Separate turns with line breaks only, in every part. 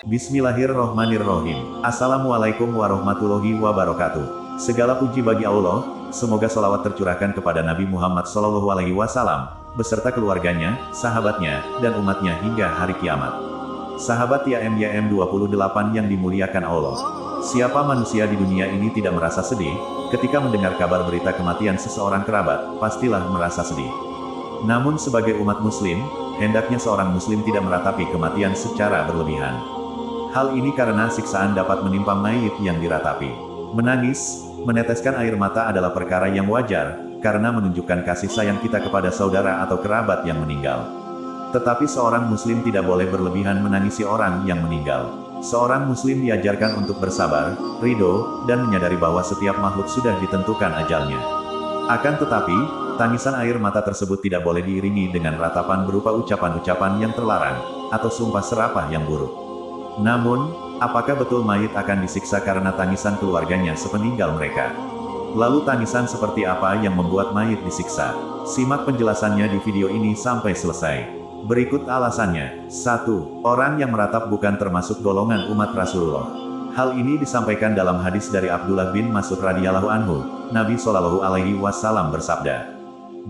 Bismillahirrohmanirrohim. Assalamualaikum warahmatullahi wabarakatuh. Segala puji bagi Allah, semoga sholawat tercurahkan kepada Nabi Muhammad SAW, beserta keluarganya, sahabatnya, dan umatnya hingga hari kiamat. Sahabat YM 28 yang dimuliakan Allah. Siapa manusia di dunia ini tidak merasa sedih, ketika mendengar kabar berita kematian seseorang kerabat, pastilah merasa sedih. Namun sebagai umat muslim, hendaknya seorang muslim tidak meratapi kematian secara berlebihan. Hal ini karena siksaan dapat menimpa mayit yang diratapi. Menangis, meneteskan air mata adalah perkara yang wajar, karena menunjukkan kasih sayang kita kepada saudara atau kerabat yang meninggal. Tetapi seorang muslim tidak boleh berlebihan menangisi orang yang meninggal. Seorang muslim diajarkan untuk bersabar, ridho, dan menyadari bahwa setiap makhluk sudah ditentukan ajalnya. Akan tetapi, tangisan air mata tersebut tidak boleh diiringi dengan ratapan berupa ucapan-ucapan yang terlarang, atau sumpah serapah yang buruk. Namun, apakah betul mayit akan disiksa karena tangisan keluarganya sepeninggal mereka? Lalu tangisan seperti apa yang membuat mayit disiksa? Simak penjelasannya di video ini sampai selesai. Berikut alasannya. 1. Orang yang meratap bukan termasuk golongan umat Rasulullah. Hal ini disampaikan dalam hadis dari Abdullah bin Mas'ud radhiyallahu anhu. Nabi SAW bersabda,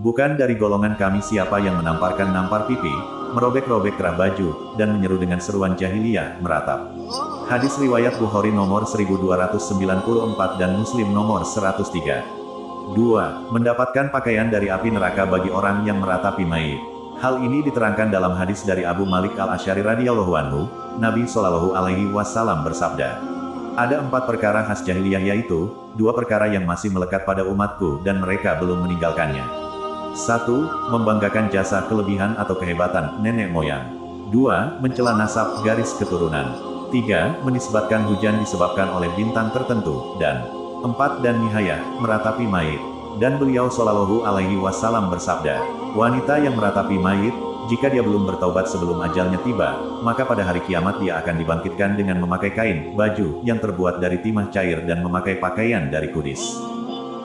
"Bukan dari golongan kami siapa yang nampar pipi, merobek-robek kerah baju, dan menyeru dengan seruan jahiliyah, meratap." Hadis riwayat Bukhari nomor 1294 dan Muslim nomor 103. 2. Mendapatkan pakaian dari api neraka bagi orang yang meratapi mayit. Hal ini diterangkan dalam hadis dari Abu Malik al-Asy'ari radhiyallahu anhu. Nabi SAW bersabda, "Ada 4 perkara khas jahiliyah, yaitu 2 perkara yang masih melekat pada umatku dan mereka belum meninggalkannya. 1. Membanggakan jasa kelebihan atau kehebatan nenek moyang. 2. Mencela nasab garis keturunan. 3. Menisbatkan hujan disebabkan oleh bintang tertentu. Dan 4. Dan nihayah, meratapi mayit." Dan beliau SAW bersabda, "Wanita yang meratapi mayit, jika dia belum bertaubat sebelum ajalnya tiba, maka pada hari kiamat dia akan dibangkitkan dengan memakai kain, baju, yang terbuat dari timah cair dan memakai pakaian dari kudis."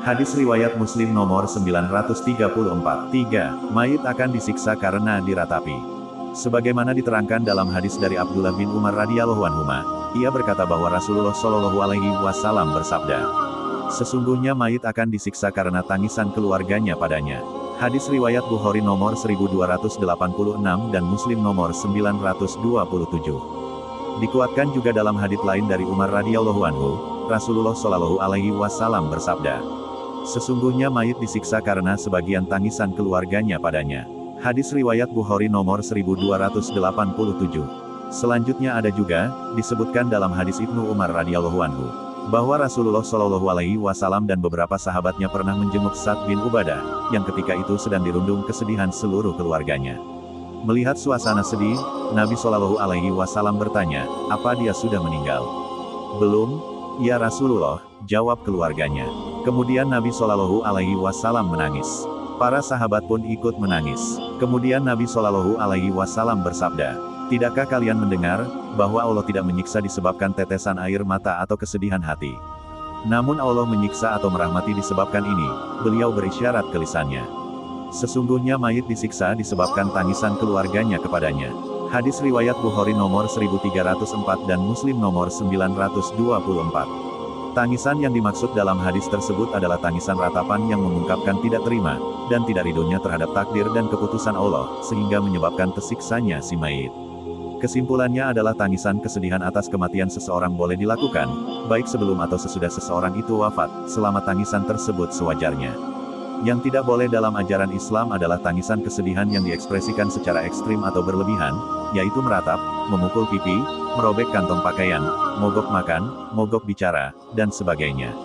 Hadis riwayat Muslim nomor 934. 3. Mayit akan disiksa karena diratapi. Sebagaimana diterangkan dalam hadis dari Abdullah bin Umar radhiyallahu anhuma, ia berkata bahwa Rasulullah SAW bersabda, "Sesungguhnya mayit akan disiksa karena tangisan keluarganya padanya." Hadis riwayat Bukhari nomor 1286 dan Muslim nomor 927. Dikuatkan juga dalam hadits lain dari Umar radhiyallahu anhu, Rasulullah SAW bersabda, "Sesungguhnya mayit disiksa karena sebagian tangisan keluarganya padanya." Hadis riwayat Bukhari nomor 1287. Selanjutnya ada juga, disebutkan dalam hadis Ibnu Umar radhiyallahu anhu, bahwa Rasulullah SAW dan beberapa sahabatnya pernah menjenguk Sa'd bin Ubadah, yang ketika itu sedang dirundung kesedihan seluruh keluarganya. Melihat suasana sedih, Nabi SAW bertanya, "Apa dia sudah meninggal?" "Belum, ya Rasulullah," jawab keluarganya. Kemudian Nabi SAW menangis. Para sahabat pun ikut menangis. Kemudian Nabi SAW bersabda, "Tidakkah kalian mendengar, bahwa Allah tidak menyiksa disebabkan tetesan air mata atau kesedihan hati? Namun Allah menyiksa atau merahmati disebabkan ini." Beliau berisyarat ke lisannya. Sesungguhnya mayit disiksa disebabkan tangisan keluarganya kepadanya. Hadis riwayat Bukhari nomor 1304 dan Muslim nomor 924. Tangisan yang dimaksud dalam hadis tersebut adalah tangisan ratapan yang mengungkapkan tidak terima, dan tidak ridhonya terhadap takdir dan keputusan Allah, sehingga menyebabkan tersiksanya si mayit. Kesimpulannya adalah tangisan kesedihan atas kematian seseorang boleh dilakukan, baik sebelum atau sesudah seseorang itu wafat, selama tangisan tersebut sewajarnya. Yang tidak boleh dalam ajaran Islam adalah tangisan kesedihan yang diekspresikan secara ekstrim atau berlebihan, yaitu meratap, memukul pipi, merobek kantong pakaian, mogok makan, mogok bicara, dan sebagainya.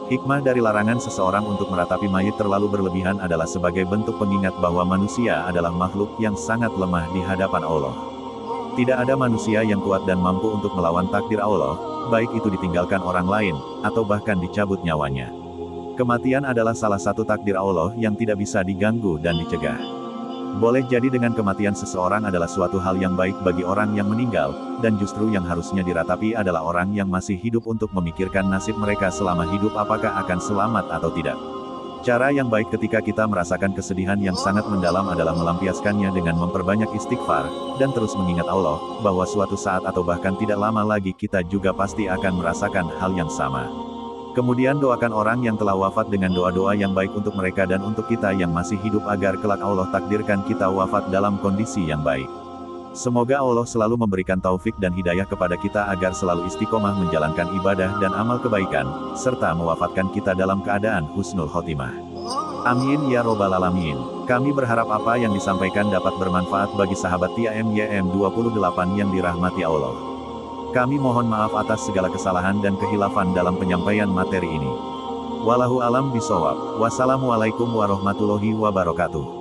Hikmah dari larangan seseorang untuk meratapi mayit terlalu berlebihan adalah sebagai bentuk pengingat bahwa manusia adalah makhluk yang sangat lemah di hadapan Allah. Tidak ada manusia yang kuat dan mampu untuk melawan takdir Allah, baik itu ditinggalkan orang lain, atau bahkan dicabut nyawanya. Kematian adalah salah satu takdir Allah yang tidak bisa diganggu dan dicegah. Boleh jadi dengan kematian seseorang adalah suatu hal yang baik bagi orang yang meninggal, dan justru yang harusnya diratapi adalah orang yang masih hidup untuk memikirkan nasib mereka selama hidup apakah akan selamat atau tidak. Cara yang baik ketika kita merasakan kesedihan yang sangat mendalam adalah melampiaskannya dengan memperbanyak istighfar, dan terus mengingat Allah, bahwa suatu saat atau bahkan tidak lama lagi kita juga pasti akan merasakan hal yang sama. Kemudian doakan orang yang telah wafat dengan doa-doa yang baik untuk mereka dan untuk kita yang masih hidup agar kelak Allah takdirkan kita wafat dalam kondisi yang baik. Semoga Allah selalu memberikan taufik dan hidayah kepada kita agar selalu istiqomah menjalankan ibadah dan amal kebaikan, serta mewafatkan kita dalam keadaan husnul khotimah. Amin ya robbal alamin. Kami berharap apa yang disampaikan dapat bermanfaat bagi sahabat TIAM 28 yang dirahmati Allah. Kami mohon maaf atas segala kesalahan dan kehilafan dalam penyampaian materi ini. Wallahu alam bisawab. Wassalamualaikum warahmatullahi wabarakatuh.